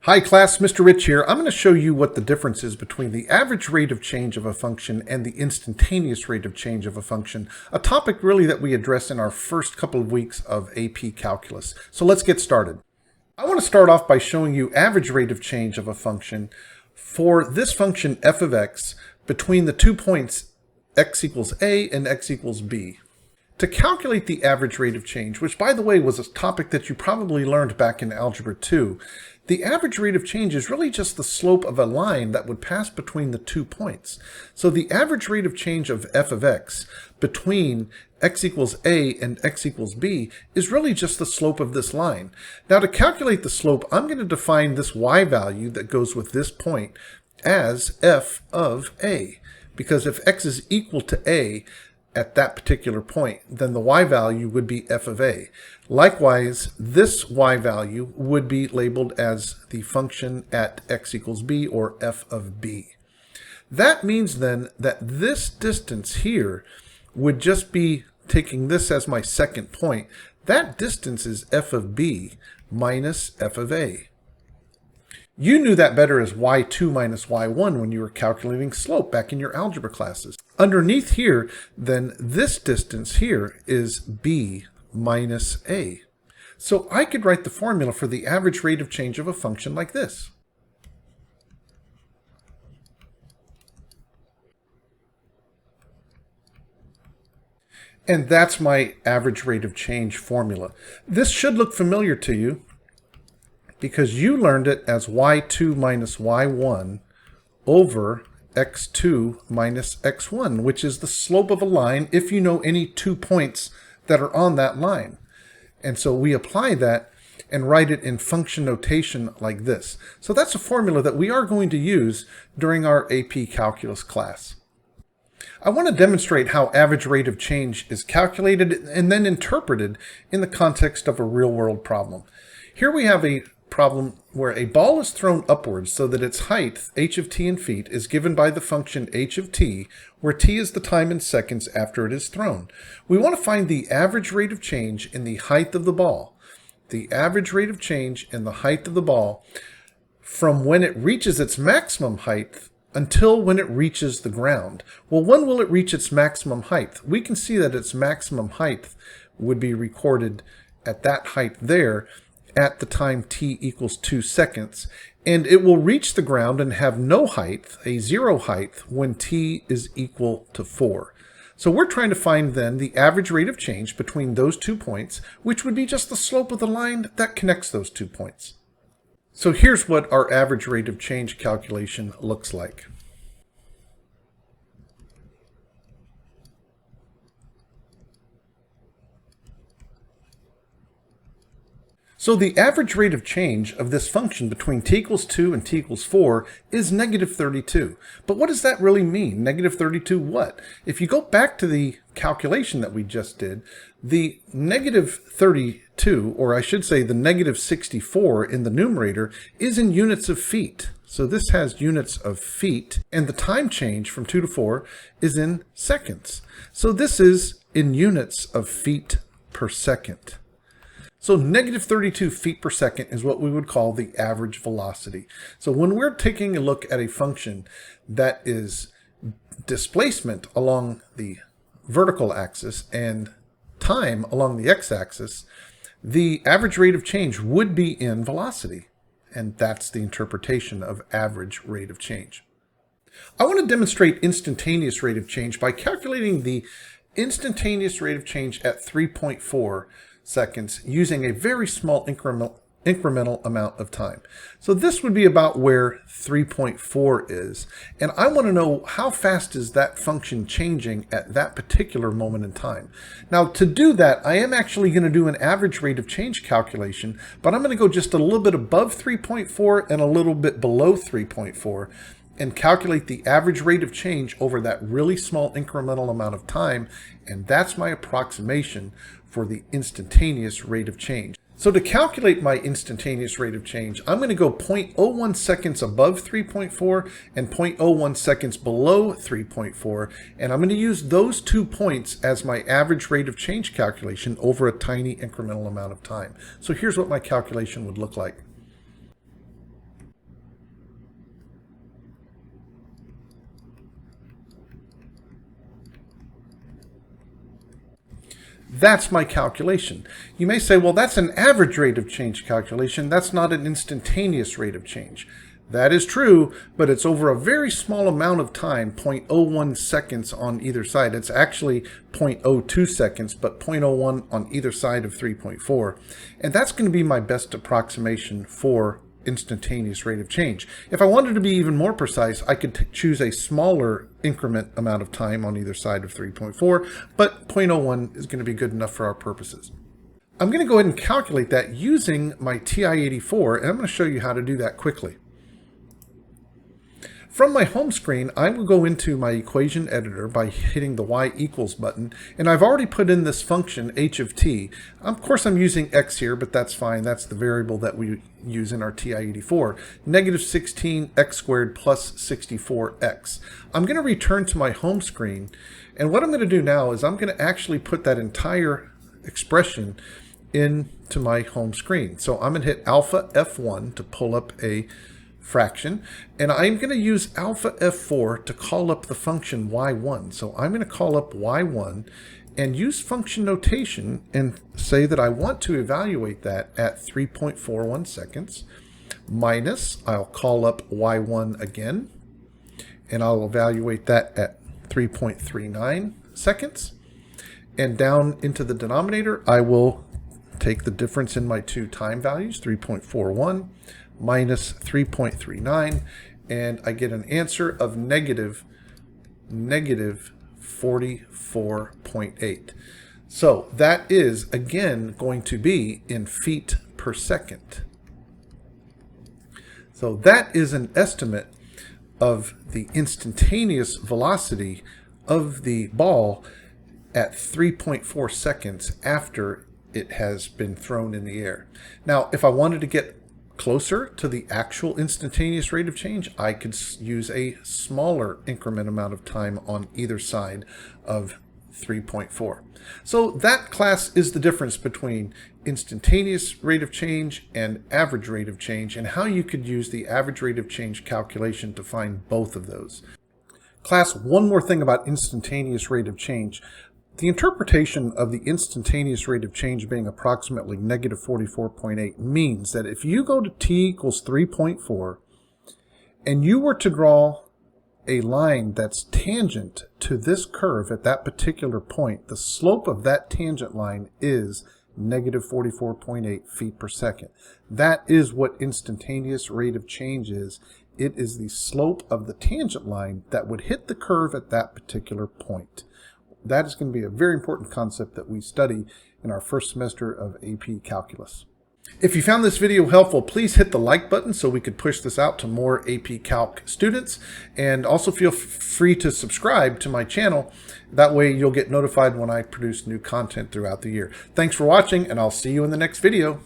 Hi class, Mr. Rich here. I'm going to show you what the difference is between the average rate of change of a function and the instantaneous rate of change of a function, a topic really that we address in our first couple of weeks of AP Calculus. So let's get started. I want to start off by showing you average rate of change of a function for this function f of x between the 2 points x equals a and x equals b. To calculate the average rate of change, which by the way was a topic that you probably learned back in Algebra 2, the average rate of change is really just the slope of a line that would pass between the 2 points. So the average rate of change of f of x between x equals a and x equals b is really just the slope of this line. Now to calculate the slope, I'm going to define this y value that goes with this point as f of a, because if x is equal to a at that particular point, then the y value would be f of a. Likewise, this y value would be labeled as the function at x equals b, or f of b. That means then that this distance here would just be taking this as my second point. That distance is f of b minus f of a. You knew that better as y2 minus y1 when you were calculating slope back in your algebra classes. Underneath here, then this distance here is b minus a. So I could write the formula for the average rate of change of a function like this. And that's my average rate of change formula. This should look familiar to you, because you learned it as y2 minus y1 over x2 minus x1, which is the slope of a line if you know any 2 points that are on that line. And so we apply that and write it in function notation like this. So that's a formula that we are going to use during our AP Calculus class. I want to demonstrate how average rate of change is calculated and then interpreted in the context of a real-world problem. Here we have a problem where a ball is thrown upwards so that its height, h of t in feet, is given by the function h of t, where t is the time in seconds after it is thrown. We want to find the average rate of change in the height of the ball. The average rate of change in the height of the ball from when it reaches its maximum height until when it reaches the ground. Well, when will it reach its maximum height? We can see that its maximum height would be recorded at that height there, at the time t equals 2 seconds, and it will reach the ground and have no height, a zero height, when t is equal to 4. So we're trying to find then the average rate of change between those 2 points, which would be just the slope of the line that connects those 2 points. So here's what our average rate of change calculation looks like. So the average rate of change of this function between t equals 2 and t equals 4 is negative 32. But what does that really mean? Negative 32 what? If you go back to the calculation that we just did, the negative 32, or I should say the negative 64 in the numerator, is in units of feet. So this has units of feet, and the time change from 2 to 4 is in seconds. So this is in units of feet per second. So negative 32 feet per second is what we would call the average velocity. So when we're taking a look at a function that is displacement along the vertical axis and time along the x-axis, the average rate of change would be in velocity. And that's the interpretation of average rate of change. I want to demonstrate instantaneous rate of change by calculating the instantaneous rate of change at 3.4 seconds using a very small incremental amount of time. So this would be about where 3.4 is, and I want to know how fast is that function changing at that particular moment in time. Now to do that, I am actually going to do an average rate of change calculation, but I'm going to go just a little bit above 3.4 and a little bit below 3.4 and calculate the average rate of change over that really small incremental amount of time, and that's my approximation for the instantaneous rate of change. So to calculate my instantaneous rate of change, I'm going to go 0.01 seconds above 3.4 and 0.01 seconds below 3.4, and I'm going to use those 2 points as my average rate of change calculation over a tiny incremental amount of time. So here's what my calculation would look like. That's my calculation. You may say, well, that's an average rate of change calculation. That's not an instantaneous rate of change. That is true, but it's over a very small amount of time, 0.01 seconds on either side. It's actually 0.02 seconds, but 0.01 on either side of 3.4. And that's going to be my best approximation for instantaneous rate of change. If I wanted to be even more precise, I could choose a smaller increment amount of time on either side of 3.4, but 0.01 is going to be good enough for our purposes. I'm going to go ahead and calculate that using my TI-84, and I'm going to show you how to do that quickly. From my home screen, I will go into my equation editor by hitting the y equals button, and I've already put in this function h of t. Of course, I'm using x here, but that's fine. That's the variable that we use in our TI-84. Negative 16 x squared plus 64x. I'm going to return to my home screen, and what I'm going to do now is I'm going to actually put that entire expression into my home screen. So I'm going to hit alpha F1 to pull up a fraction, and I'm going to use alpha F4 to call up the function y1. So I'm going to call up y1 and use function notation and say that I want to evaluate that at 3.41 seconds, minus, I'll call up y1 again, and I'll evaluate that at 3.39 seconds, and down into the denominator I will take the difference in my two time values, 3.41 minus 3.39, and I get an answer of negative 44.8. So that is, again, going to be in feet per second. So that is an estimate of the instantaneous velocity of the ball at 3.4 seconds after it has been thrown in the air. Now, if I wanted to get closer to the actual instantaneous rate of change, I could use a smaller increment amount of time on either side of 3.4. So that, class, is the difference between instantaneous rate of change and average rate of change, and how you could use the average rate of change calculation to find both of those. Class, one more thing about instantaneous rate of change. The interpretation of the instantaneous rate of change being approximately negative 44.8 means that if you go to t equals 3.4 and you were to draw a line that's tangent to this curve at that particular point, the slope of that tangent line is negative 44.8 feet per second. That is what instantaneous rate of change is. It is the slope of the tangent line that would hit the curve at that particular point. That is going to be a very important concept that we study in our first semester of AP Calculus. If you found this video helpful, please hit the like button so we could push this out to more AP Calc students. And also feel free to subscribe to my channel. That way you'll get notified when I produce new content throughout the year. Thanks for watching, and I'll see you in the next video.